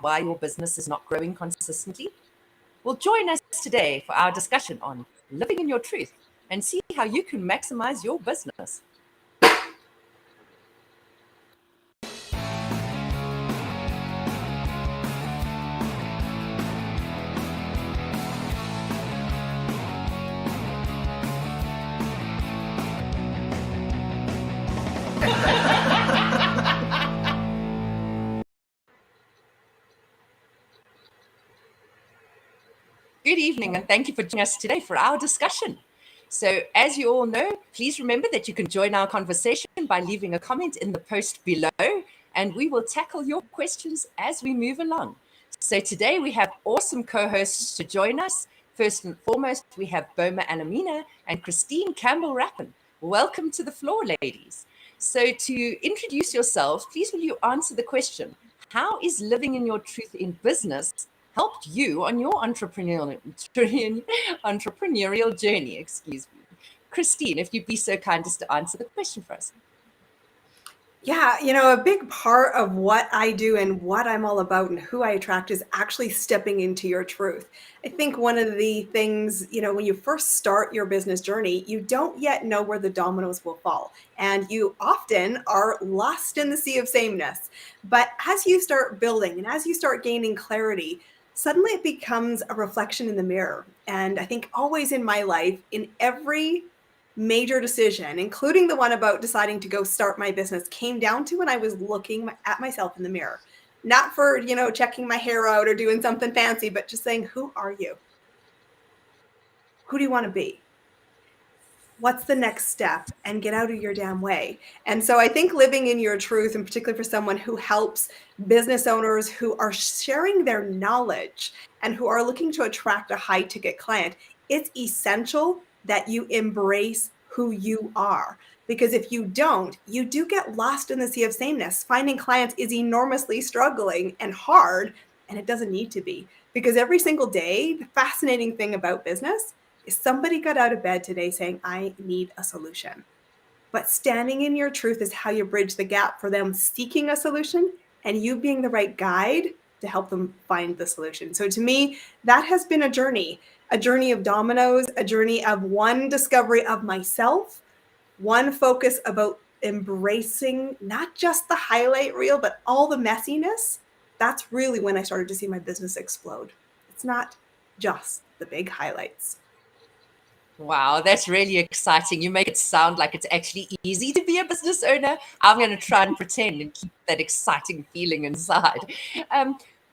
why your business is not growing consistently? Well, join us today for our discussion on living in your truth and see how you can maximize your business. Good evening, and thank you for joining us today for our discussion. So, as you all know, please remember that you can join our conversation by leaving a comment in the post below, and we will tackle your questions as we move along. So today we have awesome co-hosts to join us. First and foremost, we have Boma Alamina and Christine Campbell-Rappin. Welcome to the floor, ladies. So to introduce yourselves, please will you answer the question, how is living in your truth in business helped you on your entrepreneurial journey? Excuse me. Christine, if you'd be so kind as to answer the question for us. Yeah, a big part of what I do and what I'm all about and who I attract is actually stepping into your truth. I think one of the things, when you first start your business journey, you don't yet know where the dominoes will fall. And you often are lost in the sea of sameness. But as you start building and as you start gaining clarity, suddenly it becomes a reflection in the mirror. And I think always in my life, in every major decision, including the one about deciding to go start my business, came down to when I was looking at myself in the mirror. Not for, checking my hair out or doing something fancy, but just saying, who are you? Who do you want to be? What's the next step? And get out of your damn way. And so I think living in your truth, and particularly for someone who helps business owners who are sharing their knowledge and who are looking to attract a high ticket client, it's essential that you embrace who you are. Because if you don't, you do get lost in the sea of sameness. Finding clients is enormously struggling and hard, and it doesn't need to be. Because every single day, the fascinating thing about business is somebody got out of bed today saying, I need a solution. But standing in your truth is how you bridge the gap for them seeking a solution and you being the right guide to help them find the solution. So to me, that has been a journey of dominoes, a journey of one discovery of myself, one focus about embracing not just the highlight reel, but all the messiness. That's really when I started to see my business explode. It's not just the big highlights. Wow, that's really exciting. You make it sound like it's actually easy to be a business owner. I'm going to try and pretend and keep that exciting feeling inside.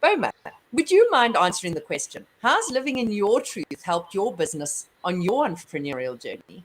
Boma, would you mind answering the question? How's living in your truth helped your business on your entrepreneurial journey?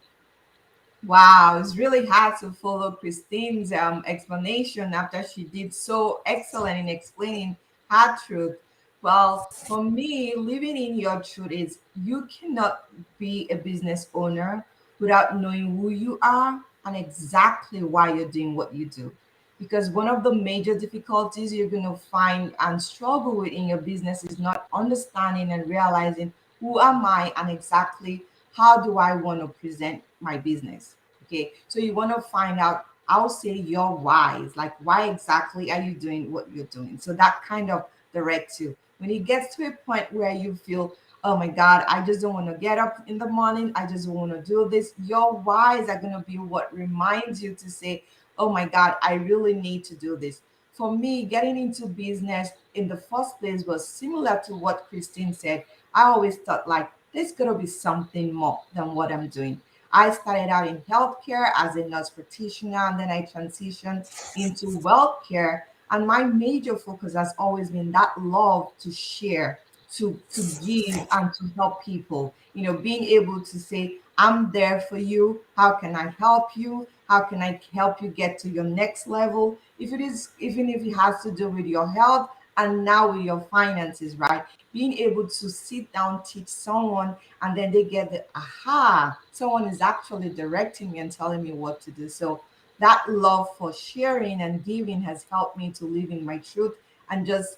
Wow, it's really hard to follow Christine's explanation after she did so excellent in explaining her truth. Well, for me, living in your truth is you cannot be a business owner without knowing who you are and exactly why you're doing what you do. Because one of the major difficulties you're going to find and struggle with in your business is not understanding and realizing who am I and exactly how do I want to present my business. Okay, so you want to find out, I'll say your whys, like why exactly are you doing what you're doing? So that kind of directs you. When it gets to a point where you feel, oh my God, I just don't want to get up in the morning, I just want to do this, your whys are going to be what reminds you to say, oh my God, I really need to do this. For me, getting into business in the first place was similar to what Christine said. I always thought like there's gonna be something more than what I'm doing. I started out in healthcare as a nurse practitioner, and then I transitioned into healthcare. And my major focus has always been that love to share, to give, and to help people. Being able to say, I'm there for you. How can I help you? How can I help you get to your next level? If it is, even if it has to do with your health and now with your finances, right? Being able to sit down, teach someone, and then they get the aha, someone is actually directing me and telling me what to do. So that love for sharing and giving has helped me to live in my truth and just,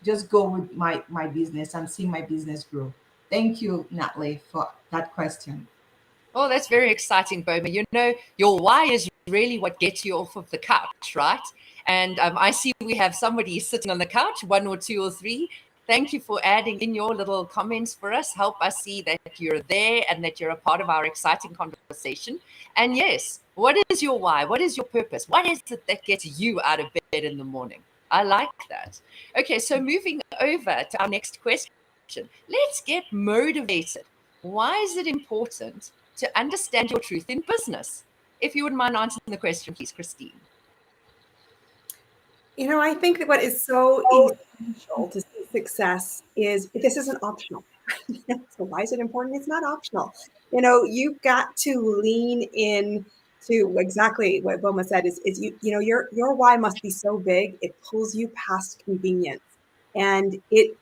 just go with my business and see my business grow. Thank you, Natalie, for that question. Oh, that's very exciting, Boma. Your why is really what gets you off of the couch, right? And I see we have somebody sitting on the couch, 1 or 2 or 3. Thank you for adding in your little comments for us. Help us see that you're there and that you're a part of our exciting conversation. And yes, what is your why? What is your purpose? What is it that gets you out of bed in the morning? I like that. Okay, so moving over to our next question. Let's get motivated. Why is it important to understand your truth in business? If you wouldn't mind answering the question, please, Christine. I think that what is so essential to see success is this isn't optional. So why is it important? It's not optional. You've got to lean in to exactly what Boma said is your why must be so big it pulls you past convenience. And it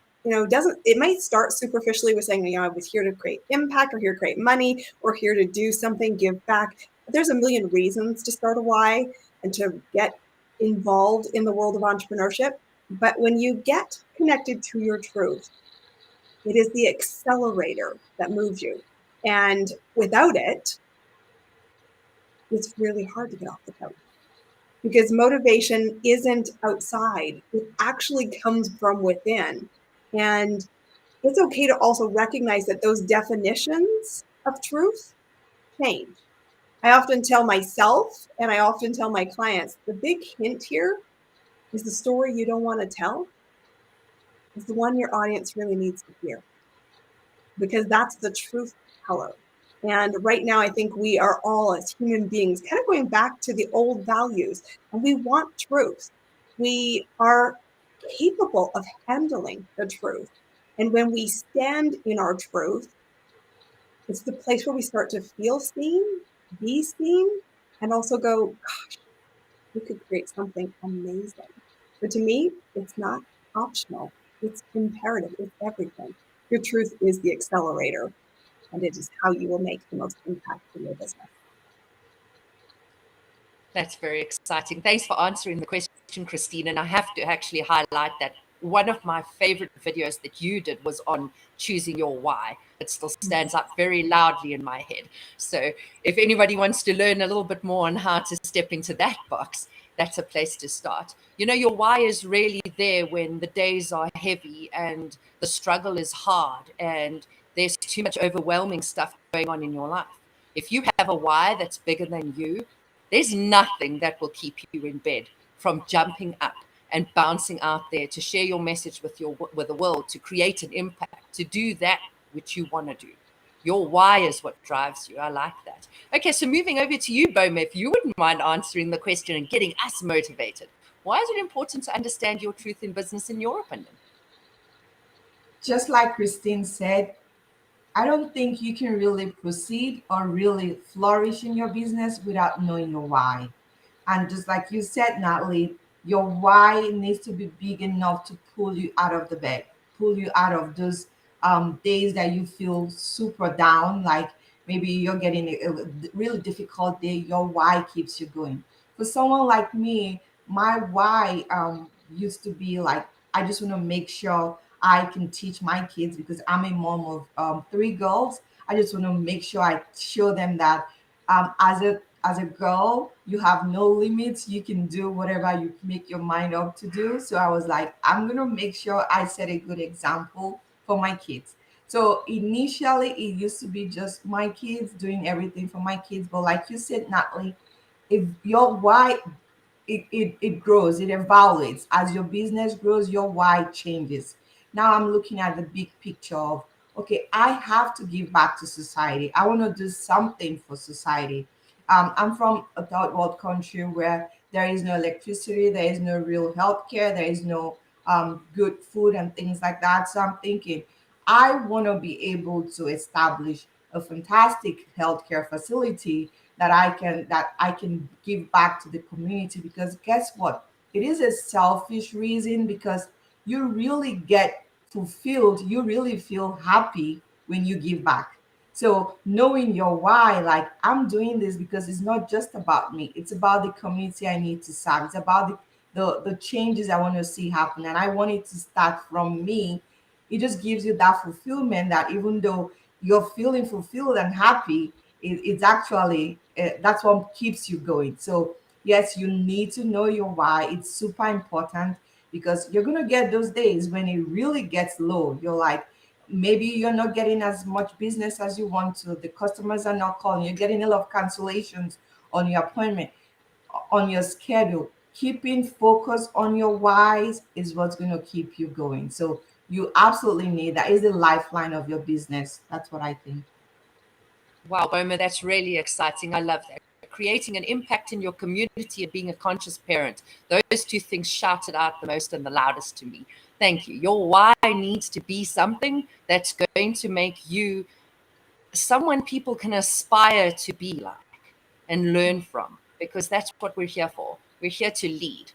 might start superficially with saying, I was here to create impact or here to create money or here to do something, give back. But there's a million reasons to start a why and to get involved in the world of entrepreneurship. But when you get connected to your truth, it is the accelerator that moves you. And without it, it's really hard to get off the couch because motivation isn't outside. It actually comes from within. And it's okay to also recognize that those definitions of truth change. I often tell myself and I often tell my clients, the big hint here is the story you don't want to tell is the one your audience really needs to hear. Because that's the truth teller. And right now, I think we are all, as human beings, kind of going back to the old values, and we want truth. We are capable of handling the truth. And when we stand in our truth, it's the place where we start to feel seen, be seen, and also go, gosh, we could create something amazing. But to me, it's not optional. It's imperative. It's everything. Your truth is the accelerator, and it is how you will make the most impact in your business. That's very exciting. Thanks for answering the question, Christine. And I have to actually highlight that one of my favorite videos that you did was on choosing your why. It still stands up very loudly in my head. So if anybody wants to learn a little bit more on how to step into that box, that's a place to start. Your why is really there when the days are heavy and the struggle is hard and there's too much overwhelming stuff going on in your life. If you have a why that's bigger than you, there's nothing that will keep you in bed from jumping up and bouncing out there to share your message with the world, to create an impact, to do that which you want to do. Your why is what drives you. I like that. Okay, so moving over to you, Boma, if you wouldn't mind answering the question and getting us motivated. Why is it important to understand your truth in business, in your opinion? Just like Christine said, I don't think you can really proceed or really flourish in your business without knowing your why. And just like you said, Natalie, your why needs to be big enough to pull you out of the bed, pull you out of those days that you feel super down, like maybe you're getting a really difficult day. Your why keeps you going. For someone like me, my why used to be like, I just want to make sure I can teach my kids because I'm a mom of 3 girls. I just want to make sure I show them that as a girl, you have no limits. You can do whatever you make your mind up to do. So I was like, I'm gonna make sure I set a good example for my kids. So initially, it used to be just my kids doing everything for my kids. But like you said, Natalie, if your why it grows, it evaluates as your business grows, your why changes. Now I'm looking at the big picture of, okay, I have to give back to society. I want to do something for society. I'm from a third world country where there is no electricity, there is no real healthcare, there is no good food and things like that. So I'm thinking, I want to be able to establish a fantastic healthcare facility that I can give back to the community, because guess what? It is a selfish reason, because you really get fulfilled, you really feel happy when you give back. So knowing your why, like, I'm doing this because it's not just about me, it's about the community I need to serve. It's about the changes I want to see happen, and I want it to start from me. It just gives you that fulfillment, that even though you're feeling fulfilled and happy, it's actually that's what keeps you going. So Yes, you need to know your why. It's super important because you're going to get those days when it really gets low. You're like, maybe you're not getting as much business as you want to. The customers are not calling. You're getting a lot of cancellations on your appointment, on your schedule. Keeping focus on your whys is what's going to keep you going. So you absolutely need that. Is the lifeline of your business. That's what I think. Wow, Boma, that's really exciting. I love that. Creating an impact in your community and being a conscious parent. Those two things shouted out the most and the loudest to me. Thank you. Your why needs to be something that's going to make you someone people can aspire to be like and learn from, because that's what we're here for. We're here to lead.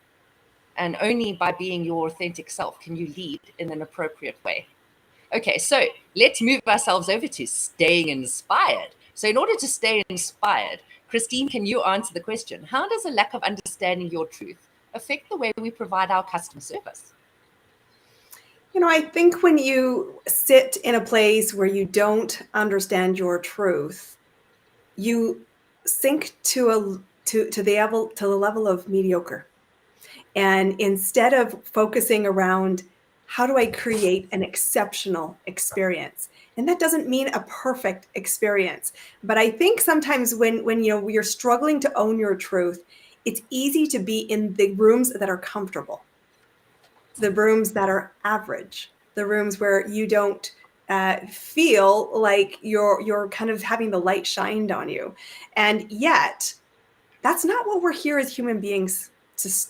And only by being your authentic self can you lead in an appropriate way. Okay, so let's move ourselves over to staying inspired. So in order to stay inspired, Christine, can you answer the question, how does a lack of understanding your truth affect the way we provide our customer service? I think when you sit in a place where you don't understand your truth, you sink to the level of mediocre. And instead of focusing around how do I create an exceptional experience? And that doesn't mean a perfect experience. But I think sometimes when you're struggling to own your truth, it's easy to be in the rooms that are comfortable, the rooms that are average, the rooms where you don't feel like you're kind of having the light shined on you. And yet, that's not what we're here as human beings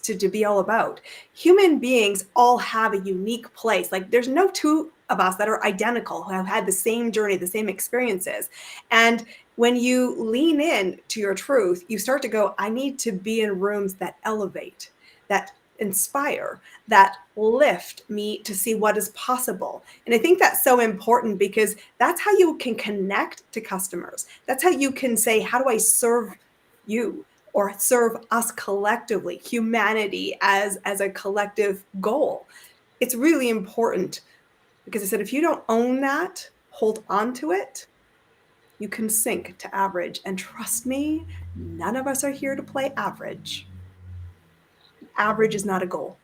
to be all about. Human beings all have a unique place. Like there's no two of us that are identical, who have had the same journey, the same experiences. And when you lean in to your truth, you start to go, I need to be in rooms that elevate, that inspire, that lift me to see what is possible. And I think that's so important because that's how you can connect to customers. That's how you can say, how do I serve you or serve us collectively, humanity as a collective goal? It's really important because I said, if you don't own that, hold on to it, you can sink to average. And trust me, none of us are here to play average. Average is not a goal.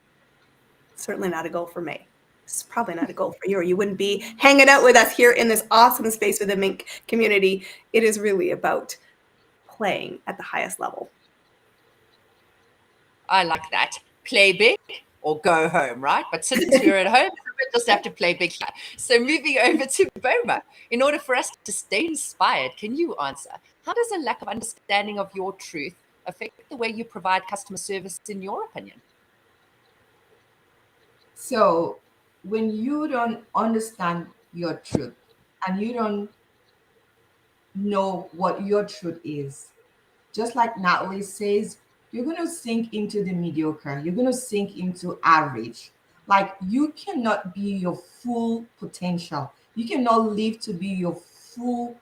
Certainly not a goal for me. It's probably not a goal for you, or you wouldn't be hanging out with us here in this awesome space with the Mink community. It is really about playing at the highest level. I like that. Play big or go home, right? But since we're at home, we just have to play big. So moving over to Boma, in order for us to stay inspired, can you answer, how does a lack of understanding of your truth affect the way you provide customer service, in your opinion? So when you don't understand your truth and you don't know what your truth is, just like Natalie says, you're going to sink into the mediocre. You're going to sink into average. Like you cannot be your full potential. You cannot live to be your full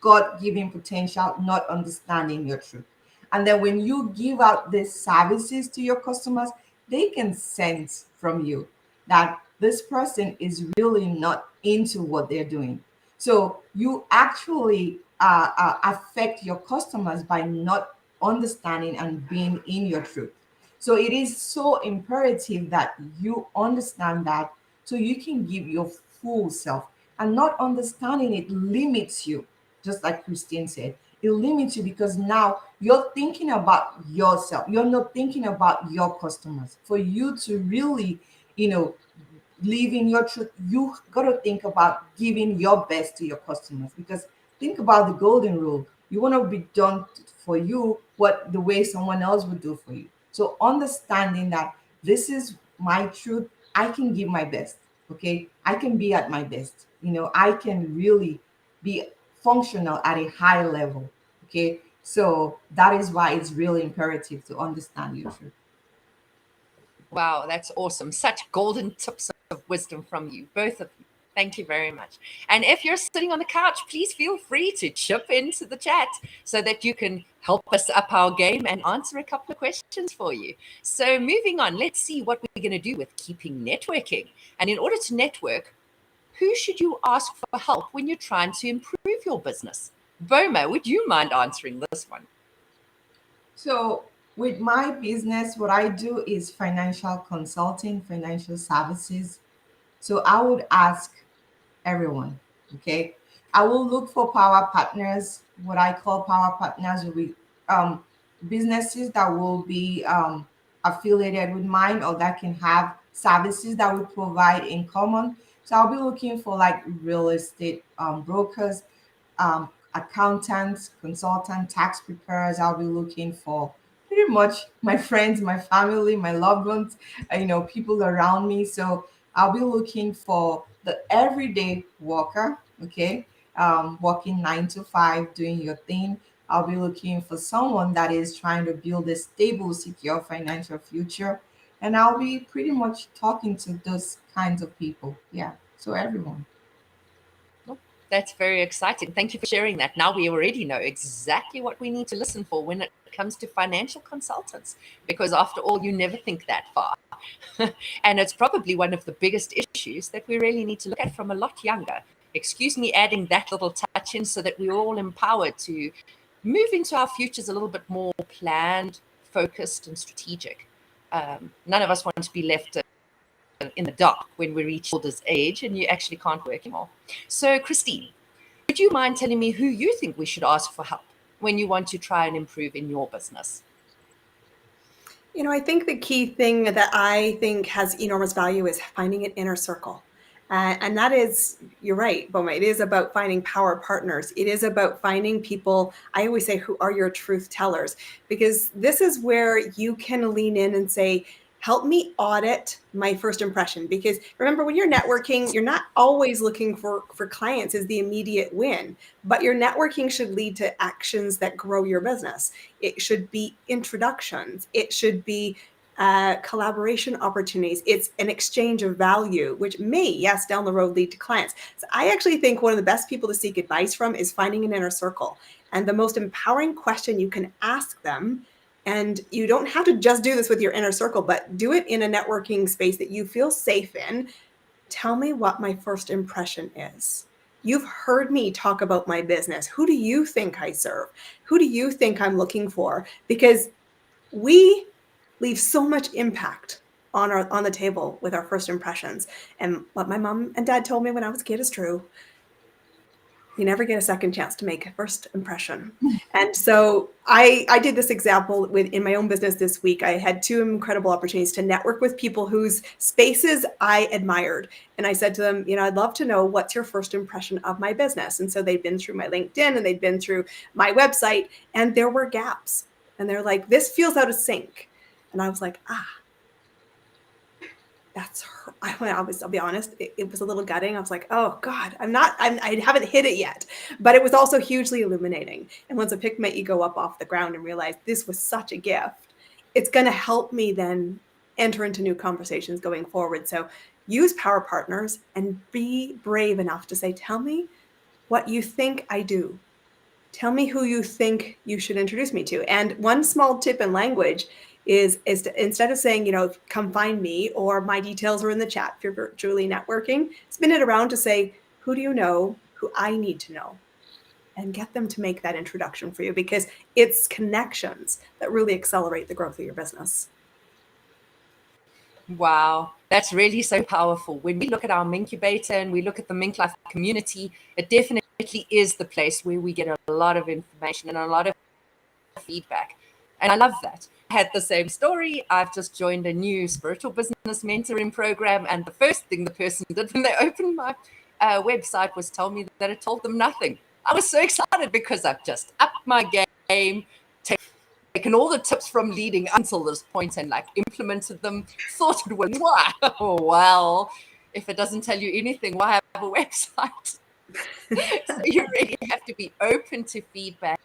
God-given potential, not understanding your truth. And then when you give out these services to your customers, they can sense from you that this person is really not into what they're doing. So you actually affect your customers by not understanding and being in your truth. So it is so imperative that you understand that so you can give your full self. And not understanding it limits you, just like Christine said. It limits you because now you're thinking about yourself. You're not thinking about your customers. For you to really, live in your truth, you got to think about giving your best to your customers. Because think about the golden rule. You want to be done for you what the way someone else would do for you. So understanding that this is my truth, I can give my best. Okay, I can be at my best. I can really be functional at a high level. Okay, so that is why it's really imperative to understand your truth. Wow, that's awesome. Such golden tips of wisdom from you, both of you. Thank you very much. And if you're sitting on the couch, please feel free to chip into the chat so that you can help us up our game and answer a couple of questions for you. So moving on, let's see what we're going to do with keeping networking. And in order to network, who should you ask for help when you're trying to improve your business? Boma, would you mind answering this one? So with my business, what I do is financial consulting, financial services. So I would ask everyone, okay? I will look for power partners. What I call power partners will be businesses that will be affiliated with mine or that can have services that we provide in common. So I'll be looking for like real estate brokers, accountants, consultant, tax preparers. I'll be looking for pretty much my friends, my family, my loved ones, people around me. So I'll be looking for the everyday worker, okay, working 9 to 5, doing your thing. I'll be looking for someone that is trying to build a stable, secure financial future. And I'll be pretty much talking to those kinds of people. Yeah. So everyone. Oh, that's very exciting. Thank you for sharing that. Now we already know exactly what we need to listen for when it comes to financial consultants, because after all, you never think that far. And it's probably one of the biggest issues that we really need to look at from a lot younger. Excuse me adding that little touch in so that we're all empowered to move into our futures a little bit more planned, focused, and strategic. None of us want to be left in the dark when we reach oldest age and you actually can't work anymore. So, Christine, would you mind telling me who you think we should ask for help when you want to try and improve in your business? I think the key thing that I think has enormous value is finding an inner circle. And that is, you're right, Boma, it is about finding power partners. It is about finding people, I always say, who are your truth tellers, because this is where you can lean in and say, help me audit my first impression. Because remember, when you're networking, you're not always looking for clients as the immediate win, but your networking should lead to actions that grow your business. It should be introductions. It should be collaboration opportunities. It's an exchange of value, which may, yes, down the road lead to clients. So I actually think one of the best people to seek advice from is finding an inner circle. And the most empowering question you can ask them, and you don't have to just do this with your inner circle, but do it in a networking space that you feel safe in. Tell me what my first impression is. You've heard me talk about my business. Who do you think I serve? Who do you think I'm looking for? Because we leave so much impact on the table with our first impressions. And what my mom and dad told me when I was a kid is true. You never get a second chance to make a first impression. And so I did this example in my own business this week. I had 2 incredible opportunities to network with people whose spaces I admired. And I said to them, I'd love to know what's your first impression of my business. And so they'd been through my LinkedIn and they'd been through my website, and there were gaps. And they're like, this feels out of sync. And I was like, that's her. I'll be honest, it was a little gutting. I was like, oh God, I haven't hit it yet. But it was also hugely illuminating. And once I picked my ego up off the ground and realized this was such a gift, it's going to help me then enter into new conversations going forward. So use power partners and be brave enough to say, tell me what you think I do. Tell me who you think you should introduce me to. And one small tip in language is to, instead of saying, come find me, or my details are in the chat if you're virtually networking, spin it around to say, who do you know who I need to know? And get them to make that introduction for you, because it's connections that really accelerate the growth of your business. Wow, that's really so powerful. When we look at our Minkubator and we look at the MinkLife community, it definitely is the place where we get a lot of information and a lot of feedback. And I love that. I had the same story. I've just joined a new spiritual business mentoring program. And the first thing the person did when they opened my website was tell me that it told them nothing. I was so excited because I've just upped my game, taken all the tips from leading until this point and implemented them, thought it was, wow, well, if it doesn't tell you anything, why have a website? So you really have to be open to feedback.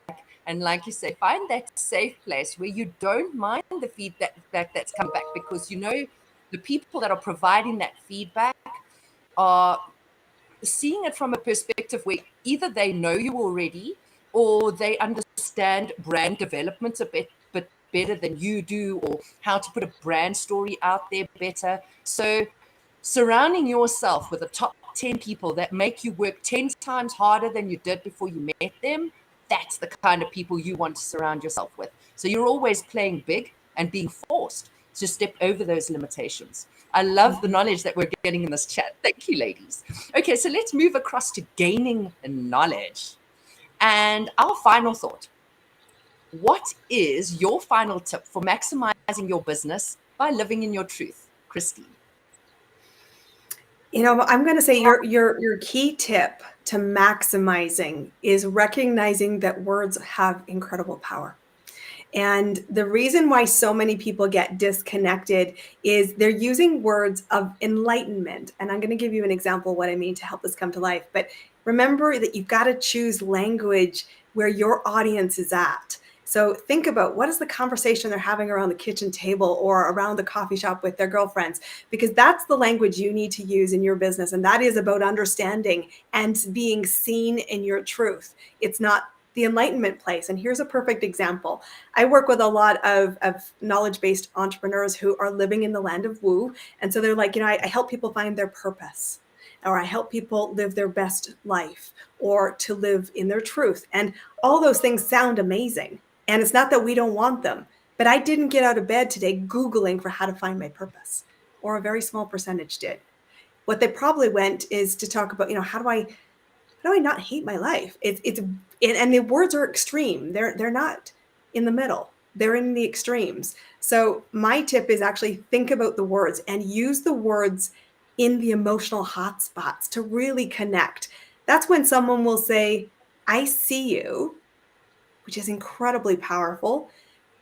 And like you say, find that safe place where you don't mind the feedback that's come back, because the people that are providing that feedback are seeing it from a perspective where either they know you already or they understand brand development a bit better than you do, or how to put a brand story out there better. So surrounding yourself with the top 10 people that make you work 10 times harder than you did before you met them that's the kind of people you want to surround yourself with. So you're always playing big and being forced to step over those limitations. I love the knowledge that we're getting in this chat. Thank you, ladies. Okay, so let's move across to gaining knowledge. And our final thought. What is your final tip for maximizing your business by living in your truth, Christine? You know, I'm going to say your key tip to maximizing is recognizing that words have incredible power. And the reason why so many people get disconnected is they're using words of enlightenment. And I'm going to give you an example of what I mean to help this come to life. But remember that you've got to choose language where your audience is at. So think about what is the conversation they're having around the kitchen table or around the coffee shop with their girlfriends, because that's the language you need to use in your business. And that is about understanding and being seen in your truth. It's not the enlightenment place. And here's a perfect example. I work with a lot of knowledge-based entrepreneurs who are living in the land of woo. And so they're like, I help people find their purpose, or I help people live their best life, or to live in their truth. And all those things sound amazing. And it's not that we don't want them, but I didn't get out of bed today Googling for how to find my purpose, or a very small percentage did. What they probably went is to talk about, how do I not hate my life? And the words are extreme. They're not in the middle. They're in the extremes. So my tip is actually think about the words and use the words in the emotional hotspots to really connect. That's when someone will say, I see you, which is incredibly powerful,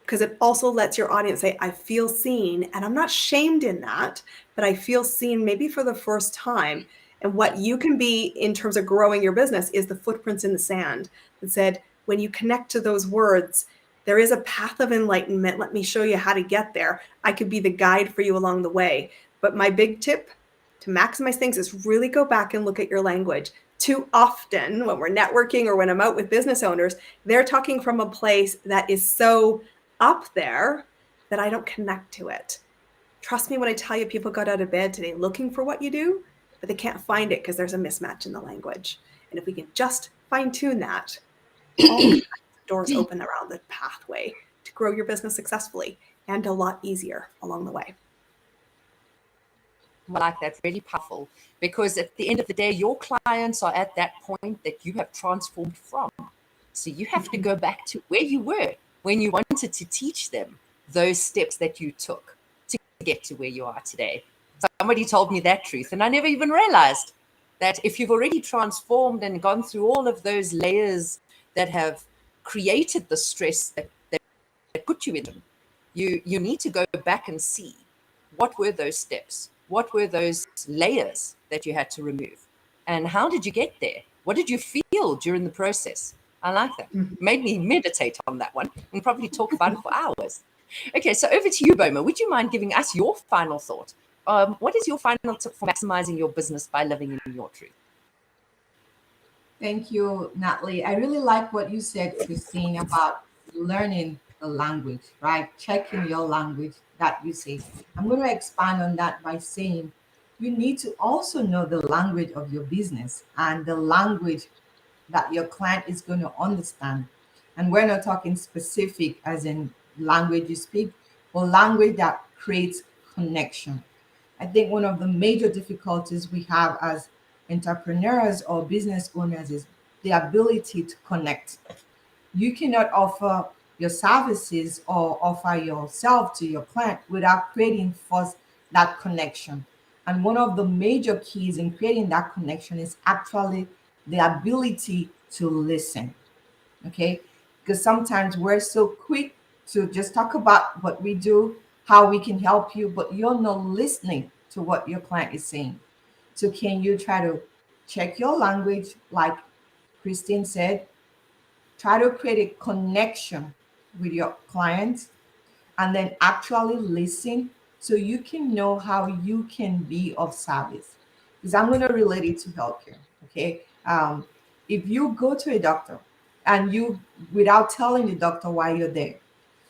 because it also lets your audience say, I feel seen, and I'm not shamed in that, but I feel seen maybe for the first time. And what you can be in terms of growing your business is the footprints in the sand that said, when you connect to those words, there is a path of enlightenment. Let me show you how to get there. I could be the guide for you along the way. But my big tip to maximize things is really go back and look at your language. Too often when we're networking or when I'm out with business owners, they're talking from a place that is so up there that I don't connect to it. Trust me when I tell you, people got out of bed today looking for what you do, but they can't find it because there's a mismatch in the language. And if we can just fine tune that, all kinds of doors open around the pathway to grow your business successfully, and a lot easier along the way. I like that, really powerful, because at the end of the day, your clients are at that point that you have transformed from. So you have to go back to where you were when you wanted to teach them those steps that you took to get to where you are today. Somebody told me that truth, and I never even realized that if you've already transformed and gone through all of those layers that have created the stress that put you in them, you need to go back and see what were those steps, what were those layers that you had to remove, and how did you get there? What did you feel during the process? I like that. Made me meditate on that one and probably talk about it for hours. Okay, so over to you, Boma. Would you mind giving us your final thought? What is your final tip for maximizing your business by living in your truth? Thank you, Natalie. I really like what you said, Christine, about learning the language, right? Checking your language that you say. I'm going to expand on that by saying you need to also know the language of your business and the language that your client is going to understand. And we're not talking specific as in language you speak, but language that creates connection. I think one of the major difficulties we have as entrepreneurs or business owners is the ability to connect. You cannot offer your services or offer yourself to your client without creating first that connection. And one of the major keys in creating that connection is actually the ability to listen. Okay? Because sometimes we're so quick to just talk about what we do, how we can help you, but you're not listening to what your client is saying. So, can you try to check your language, like Christine said? Try to create a connection with your client and then actually listen so you can know how you can be of service. Because I'm going to relate it to healthcare. Okay. If you go to a doctor and you, without telling the doctor why you're there,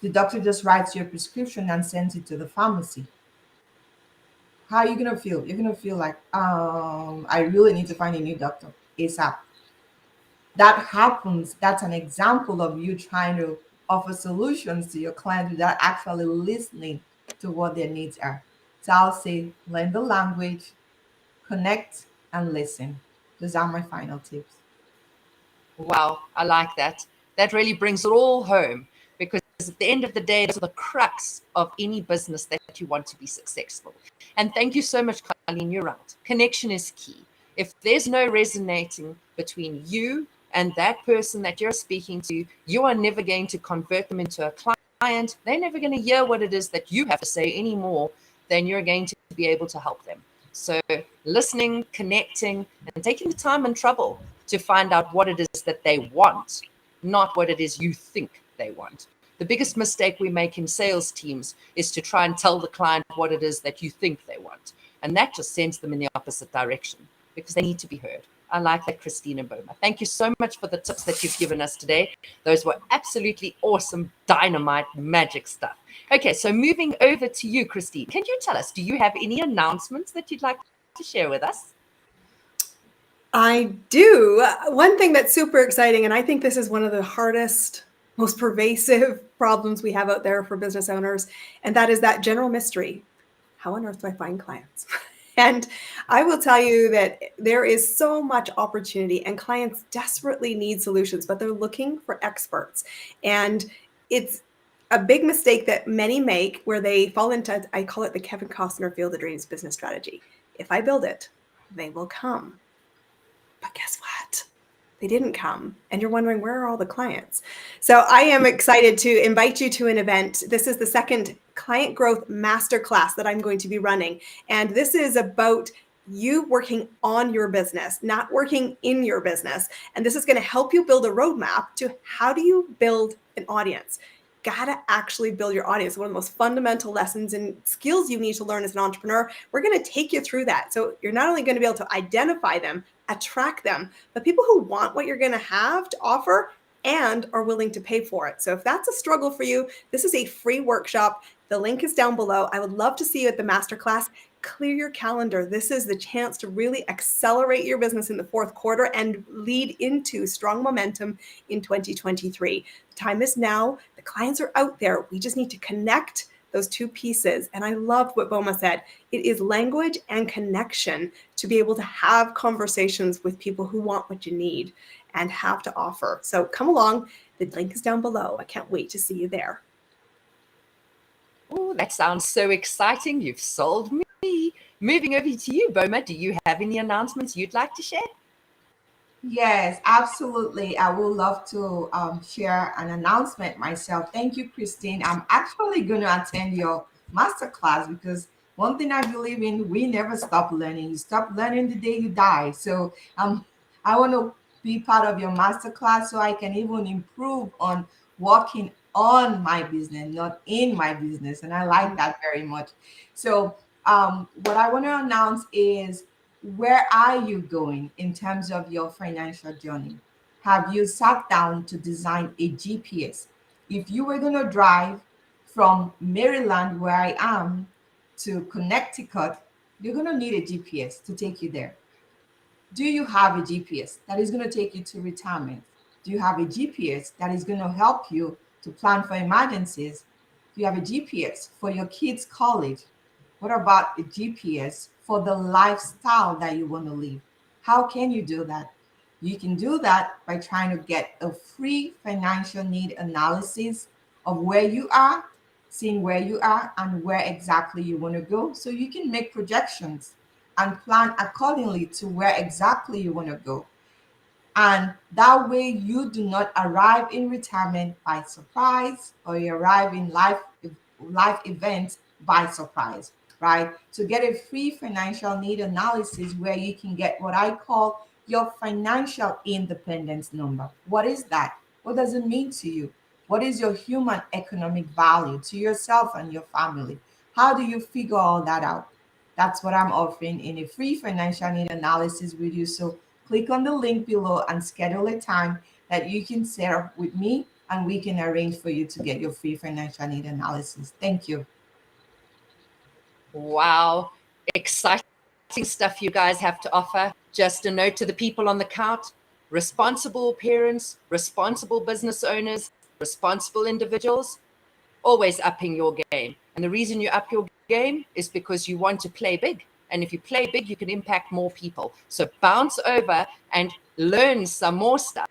the doctor just writes your prescription and sends it to the pharmacy. How are you going to feel? You're going to feel like, I really need to find a new doctor ASAP. that happens, that's an example of you trying to offer solutions to your clients without actually listening to what their needs are. So I'll say learn the language, connect, and listen. Those are my final tips. Wow, I like that. That really brings it all home, because at the end of the day, those are the crux of any business that you want to be successful. And thank you so much, Colleen. You're right. Connection is key. If there's no resonating between you and that person that you're speaking to, you are never going to convert them into a client. They're never going to hear what it is that you have to say any more than you're going to be able to help them. So listening, connecting, and taking the time and trouble to find out what it is that they want, not what it is you think they want. The biggest mistake we make in sales teams is to try and tell the client what it is that you think they want. And that just sends them in the opposite direction, because they need to be heard. I like that, Christine and Boma. Thank you so much for the tips that you've given us today. Those were absolutely awesome, dynamite, magic stuff. Okay, so moving over to you, Christine. Can you tell us, do you have any announcements that you'd like to share with us? I do. One thing that's super exciting, and I think this is one of the hardest, most pervasive problems we have out there for business owners, and that is that general mystery. How on earth do I find clients? And I will tell you that there is so much opportunity, and clients desperately need solutions, but they're looking for experts. And it's a big mistake that many make where they fall into, I call it the Kevin Costner Field of Dreams business strategy. If I build it, they will come. But guess what? They didn't come. And you're wondering, where are all the clients? So I am excited to invite you to an event. This is the second Client Growth Masterclass that I'm going to be running. And this is about you working on your business, not working in your business. And this is going to help you build a roadmap to how do you build an audience. Gotta actually build your audience. One of the most fundamental lessons and skills you need to learn as an entrepreneur. We're going to take you through that. So you're not only going to be able to identify them, attract them, but people who want what you're going to have to offer and are willing to pay for it. So if that's a struggle for you, this is a free workshop. The link is down below. I would love to see you at the masterclass. Clear your calendar. This is the chance to really accelerate your business in the fourth quarter and lead into strong momentum in 2023. The time is now. The clients are out there. We just need to connect those two pieces. And I loved what Boma said. It is language and connection to be able to have conversations with people who want what you need and have to offer. So come along. The link is down below. I can't wait to see you there. Oh, that sounds so exciting. You've sold me. Moving over to you, Boma, do you have any announcements you'd like to share? Yes, absolutely. I would love to share an announcement myself. Thank you, Christine. I'm actually going to attend your masterclass because one thing I believe in, we never stop learning. You stop learning the day you die. So I want to be part of your masterclass so I can even improve on working on my business, not in my business. And I like that very much. So what I want to announce is, where are you going in terms of your financial journey? Have you sat down to design a GPS? If you were going to drive from Maryland, where I am, to Connecticut, you're going to need a GPS to take you there. Do you have a GPS that is going to take you to retirement? Do you have a GPS that is going to help you to plan for emergencies? Do you have a GPS for your kids' college? What about a GPS for the lifestyle that you want to live? How can you do that? You can do that by trying to get a free financial need analysis of where you are, seeing where you are and where exactly you want to go, so you can make projections and plan accordingly to where exactly you want to go. And that way you do not arrive in retirement by surprise, or you arrive in life events by surprise, right? To get a free financial need analysis where you can get what I call your financial independence number. What is that? What does it mean to you? What is your human economic value to yourself and your family? How do you figure all that out? That's what I'm offering in a free financial need analysis with you. So click on the link below and schedule a time that you can set up with me, and we can arrange for you to get your free financial need analysis. Thank you. Wow, exciting stuff you guys have to offer. Just a note to the people on the couch, responsible parents, responsible business owners, responsible individuals, always upping your game. And the reason you up your game is because you want to play big. And if you play big, you can impact more people. So bounce over and learn some more stuff.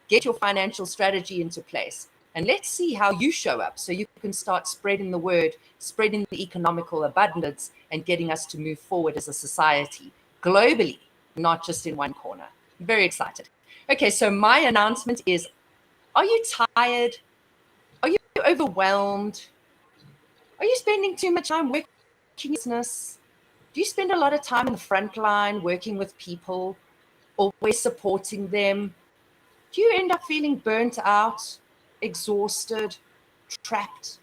Get your financial strategy into place. And let's see how you show up so you can start spreading the word, spreading the economical abundance, and getting us to move forward as a society globally, not just in one corner. I'm very excited. Okay, so my announcement is, are you tired? Are you overwhelmed? Are you spending too much time working business? Do you spend a lot of time in the front line working with people, always supporting them? Do you end up feeling burnt out, exhausted, trapped?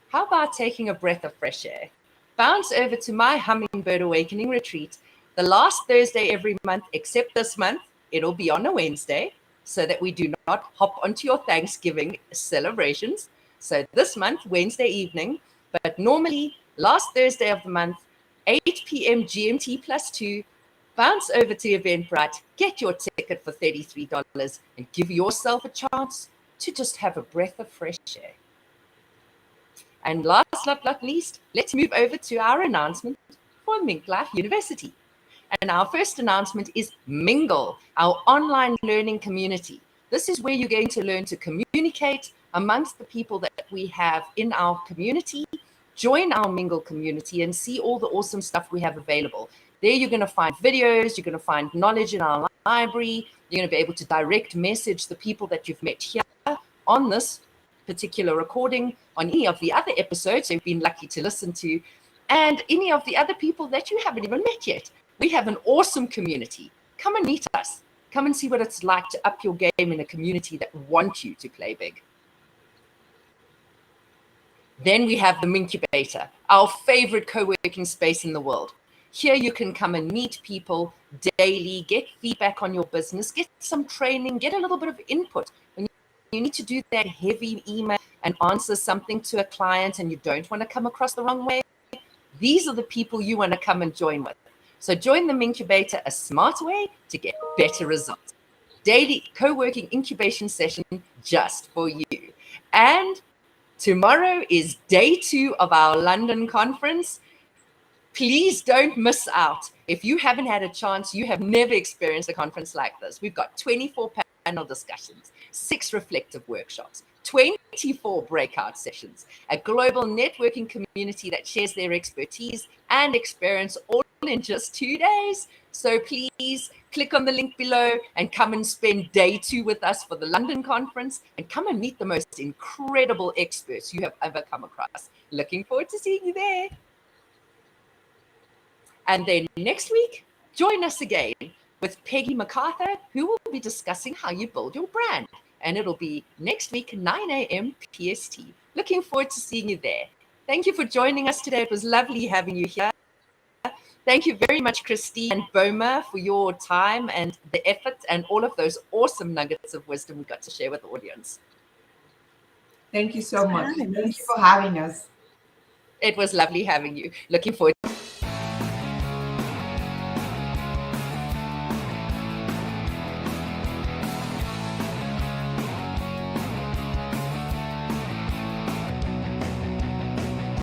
How about taking a breath of fresh air? Bounce over to my Hummingbird Awakening retreat the last Thursday every month, except this month. It'll be on a Wednesday so that we do not hop onto your Thanksgiving celebrations. So this month, Wednesday evening, but normally last Thursday of the month, 8 p.m. GMT +2, bounce over to Eventbrite, get your ticket for $33 and give yourself a chance to just have a breath of fresh air. And last but not least, let's move over to our announcement for MinkLife University. And our first announcement is Mingle, our online learning community. This is where you're going to learn to communicate amongst the people that we have in our community. Join our Mingle community and see all the awesome stuff we have available. There you're going to find videos, you're going to find knowledge in our library, you're going to be able to direct message the people that you've met here on this particular recording, on any of the other episodes you've been lucky to listen to, and any of the other people that you haven't even met yet. We have an awesome community. Come and meet us. Come and see what it's like to up your game in a community that wants you to play big. Then we have the Minkubator, our favorite co-working space in the world. Here you can come and meet people daily, get feedback on your business, get some training, get a little bit of input. When you need to do that heavy email and answer something to a client and you don't want to come across the wrong way, these are the people you want to come and join with. So join the Minkubator, a smart way to get better results. Daily co-working incubation session just for you. And tomorrow is day 2 of our London conference. Please don't miss out. If you haven't had a chance, you have never experienced a conference like this. We've got 24 panel discussions, 6 reflective workshops, 24 breakout sessions, a global networking community that shares their expertise and experience all in just 2 days. So please click on the link below and come and spend day 2 with us for the London conference and come and meet the most incredible experts you have ever come across. Looking forward to seeing you there. And then next week, join us again with Peggy MacArthur, who will be discussing how you build your brand. And it'll be next week, 9 a.m. PST. Looking forward to seeing you there. Thank you for joining us today. It was lovely having you here. Thank you very much, Christine and Boma, for your time and the effort and all of those awesome nuggets of wisdom we got to share with the audience. Thank you so much. Thank you for having us. It was lovely having you. Looking forward